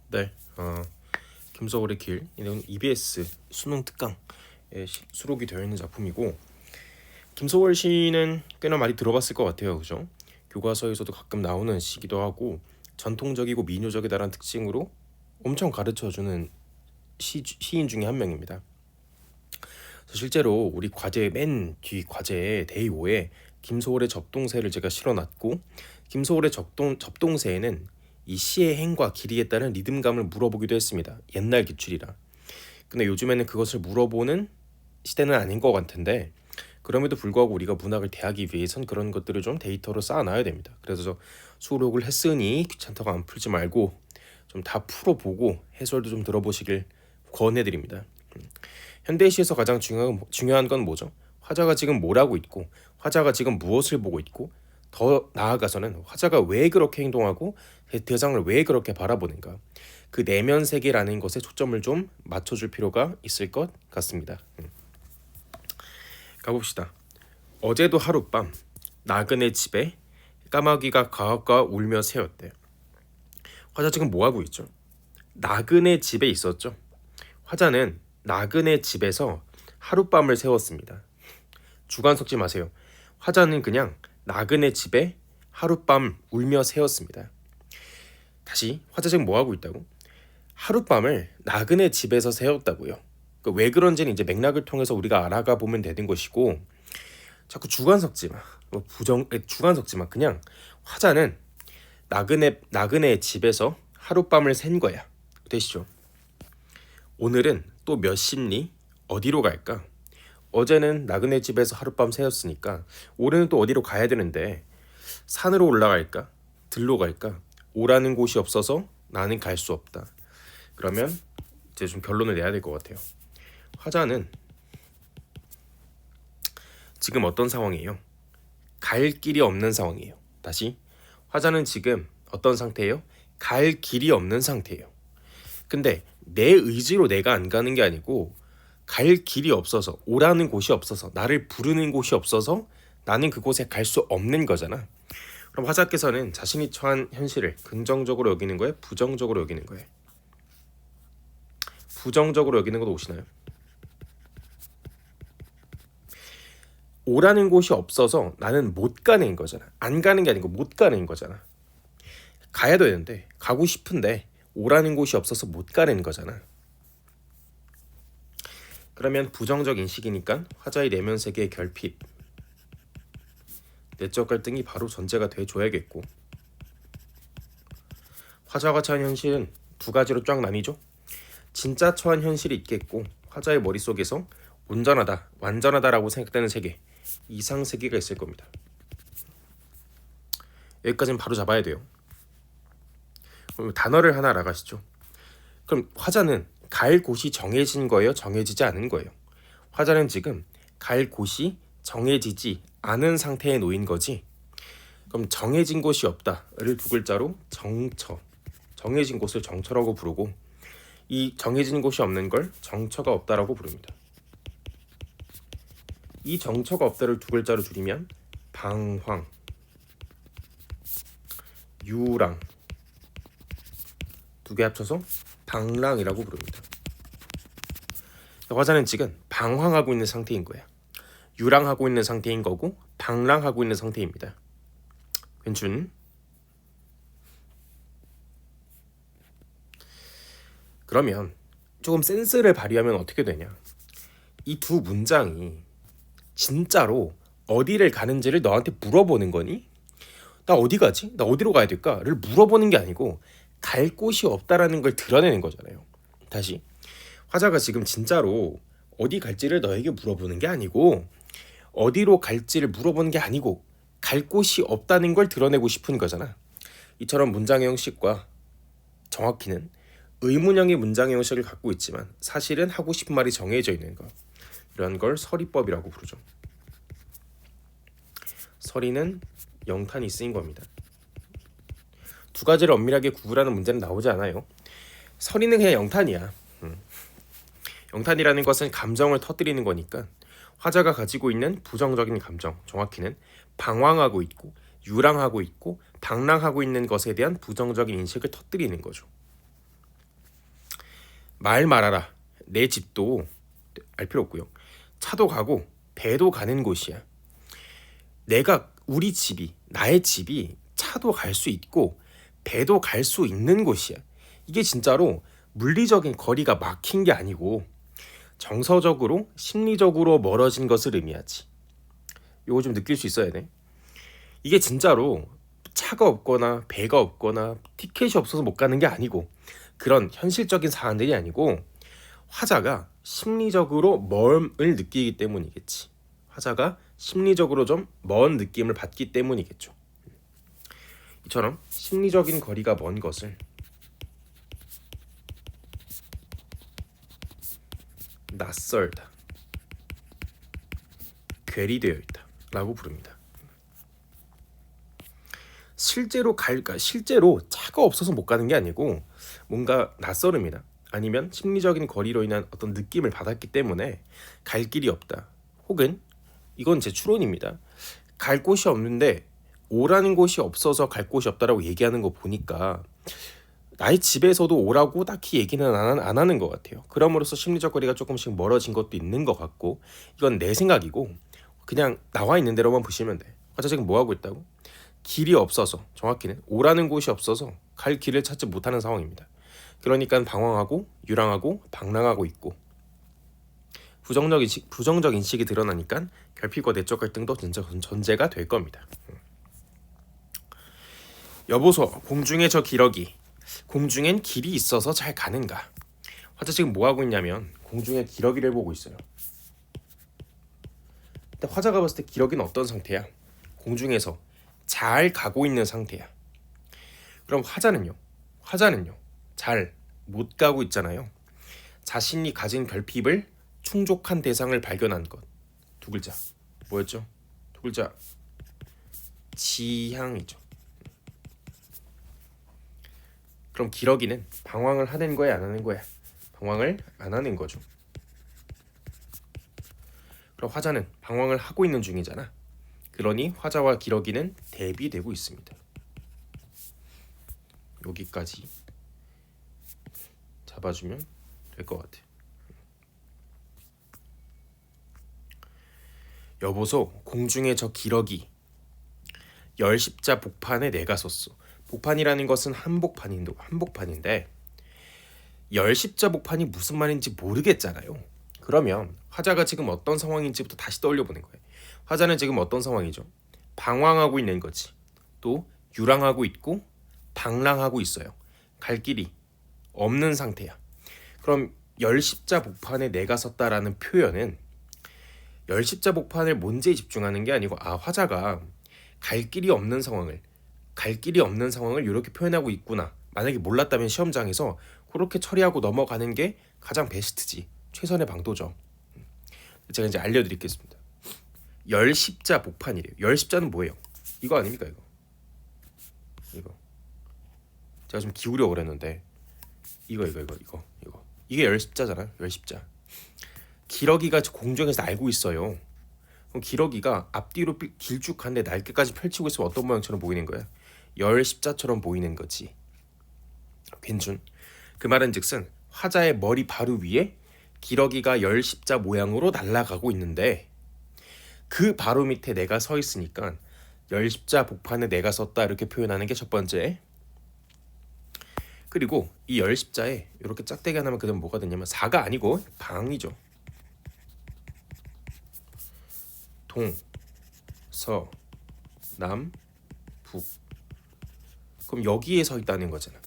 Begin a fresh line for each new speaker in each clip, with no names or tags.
네, 김서울의 길 이런 EBS 수능 특강에 수록이 되어 있는 작품이고 김서울 시는 꽤나 많이 들어봤을 것 같아요, 그죠? 교과서에서도 가끔 나오는 시기도 하고 전통적이고 민요적이다라는 특징으로 엄청 가르쳐주는 시인 중에 한 명입니다. 실제로 우리 과제 맨 뒤 과제에 데이 5에 김소월의 접동세를 제가 실어놨고 김소월의 접동세에는 이 시의 행과 길이에 따른 리듬감을 물어보기도 했습니다. 옛날 기출이라. 근데 요즘에는 그것을 물어보는 시대는 아닌 것 같은데 그럼에도 불구하고 우리가 문학을 대하기 위해선 그런 것들을 좀 데이터로 쌓아놔야 됩니다. 그래서 수록을 했으니 귀찮다고 안 풀지 말고 좀 다 풀어보고 해설도 좀 들어보시길 권해드립니다. 현대시에서 가장 중요한 건 뭐죠? 화자가 지금 뭘 하고 있고 화자가 지금 무엇을 보고 있고 더 나아가서는 화자가 왜 그렇게 행동하고 대상을 왜 그렇게 바라보는가, 그 내면 세계라는 것에 초점을 좀 맞춰줄 필요가 있을 것 같습니다. 가봅시다. 어제도 하룻밤 나그네 집에 까마귀가 가까 울며 새었대. 화자 지금 뭐 하고 있죠? 나그네 집에 있었죠. 화자는 나그네 집에서 하룻밤을 새웠습니다. 주관 섞지 마세요. 화자는 그냥 나그네 집에 하룻밤 울며 새웠습니다. 다시, 화자 지금 뭐 하고 있다고? 하룻밤을 나그네 집에서 새웠다고요. 왜 그런지는 이제 맥락을 통해서 우리가 알아가 보면 되는 것이고, 자꾸 주관 섞지 마. 주관 섞지 마. 그냥 화자는 나그네 집에서 하룻밤을 샌 거야. 되시죠? 오늘은 또 몇 시니? 어디로 갈까? 어제는 나그네 집에서 하룻밤 새웠으니까 올해는 또 어디로 가야 되는데 산으로 올라갈까? 들로 갈까? 오라는 곳이 없어서 나는 갈 수 없다. 그러면 이제 좀 결론을 내야 될 것 같아요. 화자는 지금 어떤 상황이에요? 갈 길이 없는 상황이에요. 다시, 화자는 지금 어떤 상태예요? 갈 길이 없는 상태예요. 근데 내 의지로 내가 안 가는 게 아니고 갈 길이 없어서, 오라는 곳이 없어서, 나를 부르는 곳이 없어서 나는 그곳에 갈 수 없는 거잖아. 그럼 화자께서는 자신이 처한 현실을 긍정적으로 여기는 거예요? 부정적으로 여기는 거예요? 부정적으로 여기는 것도 오시나요? 오라는 곳이 없어서 나는 못 가는 거잖아. 안 가는 게 아니고 못 가는 거잖아. 가야 되는데, 가고 싶은데 오라는 곳이 없어서 못 가는 거잖아. 그러면 부정적 인식이니까 화자의 내면 세계의 결핍, 내적 갈등이 바로 전제가 돼줘야겠고, 화자가 처한 현실은 두 가지로 쫙 나뉘죠. 진짜 처한 현실이 있겠고, 화자의 머릿속에서 온전하다, 완전하다라고 생각되는 세계, 이상 세계가 있을 겁니다. 여기까지는 바로 잡아야 돼요. 그럼 단어를 하나 알아가시죠. 그럼 화자는 갈 곳이 정해진 거예요? 정해지지 않은 거예요? 화자는 지금 갈 곳이 정해지지 않은 상태에 놓인 거지. 그럼 정해진 곳이 없다를 두 글자로 정처, 정해진 곳을 정처라고 부르고, 이 정해진 곳이 없는 걸 정처가 없다라고 부릅니다. 이 정처가 없다를 두 글자로 줄이면 방황, 유랑, 두 개 합쳐서 방랑이라고 부릅니다. 화자는 지금 방황하고 있는 상태인 거야. 유랑하고 있는 상태인 거고 방랑하고 있는 상태입니다. 괜춘. 그러면 조금 센스를 발휘하면 어떻게 되냐? 이 두 문장이 진짜로 어디를 가는지를 너한테 물어보는 거니? 나 어디 가지? 나 어디로 가야 될까?를 물어보는 게 아니고 갈 곳이 없다라는 걸 드러내는 거잖아요. 다시, 화자가 지금 진짜로 어디 갈지를 너에게 물어보는 게 아니고, 어디로 갈지를 물어보는 게 아니고 갈 곳이 없다는 걸 드러내고 싶은 거잖아. 이처럼 문장의 형식과 정확히는 의문형의 문장의 형식을 갖고 있지만 사실은 하고 싶은 말이 정해져 있는 것, 이런 걸 서리법이라고 부르죠. 서리는 영탄이 쓰인 겁니다. 두 가지를 엄밀하게 구분하는 문제는 나오지 않아요. 서리는 그냥 영탄이야. 영탄이라는 것은 감정을 터뜨리는 거니까 화자가 가지고 있는 부정적인 감정, 정확히는 방황하고 있고 유랑하고 있고 방랑하고 있는 것에 대한 부정적인 인식을 터뜨리는 거죠. 말 말아라. 내 집도 알 필요 없고요. 차도 가고 배도 가는 곳이야. 우리 집이, 나의 집이 차도 갈 수 있고 배도 갈 수 있는 곳이야. 이게 진짜로 물리적인 거리가 막힌 게 아니고 정서적으로, 심리적으로 멀어진 것을 의미하지. 요거 좀 느낄 수 있어야 돼. 이게 진짜로 차가 없거나 배가 없거나 티켓이 없어서 못 가는 게 아니고 그런 현실적인 사안들이 아니고 화자가 심리적으로 멀음을 느끼기 때문이겠지. 화자가 심리적으로 좀 먼 느낌을 받기 때문이겠죠. 이처럼 심리적인 거리가 먼 것을 낯설다, 괴리되어 있다 라고 부릅니다. 실제로 차가 없어서 못 가는 게 아니고 뭔가 낯설음이나 아니면 심리적인 거리로 인한 어떤 느낌을 받았기 때문에 갈 길이 없다. 혹은 이건 제 추론입니다. 갈 곳이 없는데 오라는 곳이 없어서 갈 곳이 없다라고 얘기하는 거 보니까 나의 집에서도 오라고 딱히 얘기는 안 하는 것 같아요. 그럼으로써 심리적 거리가 조금씩 멀어진 것도 있는 것 같고 이건 내 생각이고 그냥 나와 있는 대로만 보시면 돼. 화자 지금 뭐 하고 있다고? 길이 없어서, 정확히는 오라는 곳이 없어서 갈 길을 찾지 못하는 상황입니다. 그러니까 방황하고 유랑하고 방랑하고 있고 부정적 인식이 드러나니까 결핍과 내적 갈등도 진짜 전제가 될 겁니다. 여보소, 공중에 저 기러기. 공중엔 길이 있어서 잘 가는가? 화자 지금 뭐 하고 있냐면 공중에 기러기를 보고 있어요. 근데 화자가 봤을 때 기러기는 어떤 상태야? 공중에서 잘 가고 있는 상태야. 그럼 화자는요 잘 못 가고 있잖아요. 자신이 가진 결핍을 충족한 대상을 발견한 것. 두 글자 뭐였죠? 두 글자 지향이죠. 그럼 기러기는 방황을 하는 거야 안 하는 거야? 방황을 안 하는 거죠. 그럼 화자는 방황을 하고 있는 중이잖아. 그러니 화자와 기러기는 대비되고 있습니다. 여기까지 잡아주면 될 것 같아. 여보소, 공중에 저 기러기. 열십자 복판에 내가 섰소. 복판이라는 것은 한복판인데 열십자 복판이 무슨 말인지 모르겠잖아요. 그러면 화자가 지금 어떤 상황인지부터 다시 떠올려보는 거예요. 화자는 지금 어떤 상황이죠? 방황하고 있는 거지. 또 유랑하고 있고 방랑하고 있어요. 갈 길이 없는 상태야. 그럼 열십자 복판에 내가 섰다라는 표현은 열십자 복판을 뭔지에 집중하는 게 아니고 화자가 갈 길이 없는 상황을 이렇게 표현하고 있구나. 만약에 몰랐다면 시험장에서 그렇게 처리하고 넘어가는 게 가장 베스트지. 최선의 방도죠. 제가 이제 알려드리겠습니다. 열십자 복판이래요. 열십자는 뭐예요? 이거 아닙니까 이거. 제가 좀 기울여 그랬는데 이거 이게 열십자잖아요. 열십자. 기러기가 공중에서 날고 있어요. 그럼 기러기가 앞뒤로 길쭉한데 날개까지 펼치고 있으면 어떤 모양처럼 보이는 거야? 열십자처럼 보이는 거지. 괜춘. 그 말은즉슨 화자의 머리 바로 위에 기러기가 열십자 모양으로 날아가고 있는데 그 바로 밑에 내가 서 있으니까 열십자 복판에 내가 섰다 이렇게 표현하는 게 첫 번째. 그리고 이 열십자에 이렇게 짝대기 하나만 그리면 뭐가 되냐면 사가 아니고 방이죠. 동, 서, 남, 북. 그럼 여기에 서 있다는 거잖아.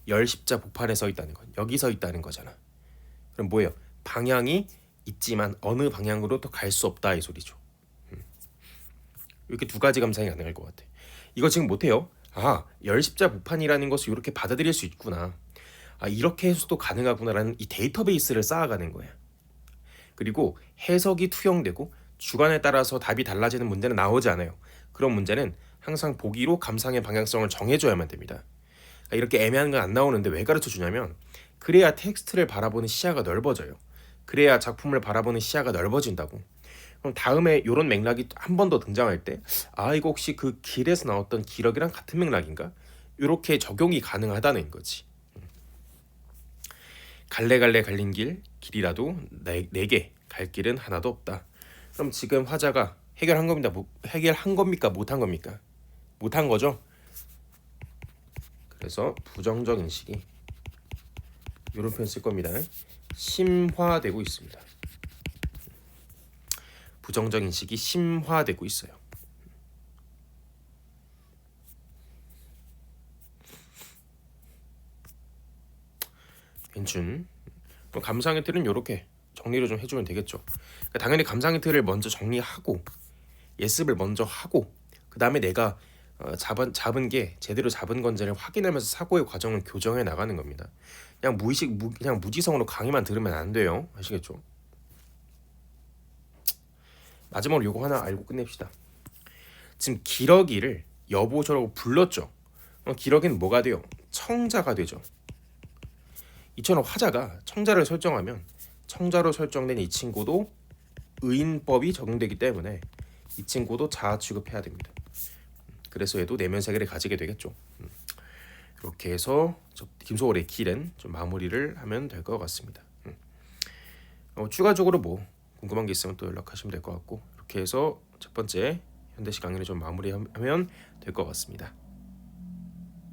열십자 복판에 서 있다는 건 여기 서 있다는 거잖아. 그럼 뭐예요? 방향이 있지만 어느 방향으로도 갈 수 없다 이 소리죠. 이렇게 두 가지 감상이 가능할 것 같아. 이거 지금 못해요. 열십자 복판이라는 것을 이렇게 받아들일 수 있구나. 이렇게 해서도 가능하구나라는 이 데이터베이스를 쌓아가는 거야. 그리고 해석이 투영되고 주관에 따라서 답이 달라지는 문제는 나오지 않아요. 그런 문제는 항상 보기로 감상의 방향성을 정해줘야만 됩니다. 이렇게 애매한 건 안 나오는데 왜 가르쳐 주냐면 그래야 텍스트를 바라보는 시야가 넓어져요. 그래야 작품을 바라보는 시야가 넓어진다고. 그럼 다음에 이런 맥락이 한 번 더 등장할 때 이거 혹시 그 길에서 나왔던 기러기랑 같은 맥락인가? 이렇게 적용이 가능하다는 거지. 갈래갈래 갈린 길이라도 내게 갈 길은 하나도 없다. 그럼 지금 화자가 해결한 겁니다. 해결한 겁니까? 못한 겁니까? 못한 거죠. 그래서 부정적 인식이 이런 표현 쓸 겁니다. 심화되고 있습니다. 부정적 인식이 심화되고 있어요. 괜춘. 감상의 틀은 이렇게 정리를 좀 해주면 되겠죠. 그러니까 당연히 감상의 틀을 먼저 정리하고 예습을 먼저 하고 그 다음에 내가 잡은 게 제대로 잡은 건지를 확인하면서 사고의 과정을 교정해 나가는 겁니다. 그냥 그냥 무지성으로 강의만 들으면 안 돼요. 아시겠죠? 마지막으로 요거 하나 알고 끝냅시다. 지금 기러기를 여보셔라고 불렀죠. 기러기는 뭐가 돼요? 청자가 되죠. 이처럼 화자가 청자를 설정하면 청자로 설정된 이 친구도 의인법이 적용되기 때문에 이 친구도 자아 취급해야 됩니다. 그래서 얘도 내면 세계를 가지게 되겠죠. 이렇게 해서 김소월의 길은 좀 마무리를 하면 될 것 같습니다. 추가적으로 뭐 궁금한 게 있으면 또 연락하시면 될 것 같고 이렇게 해서 첫 번째 현대식 강의를 좀 마무리하면 될 것 같습니다.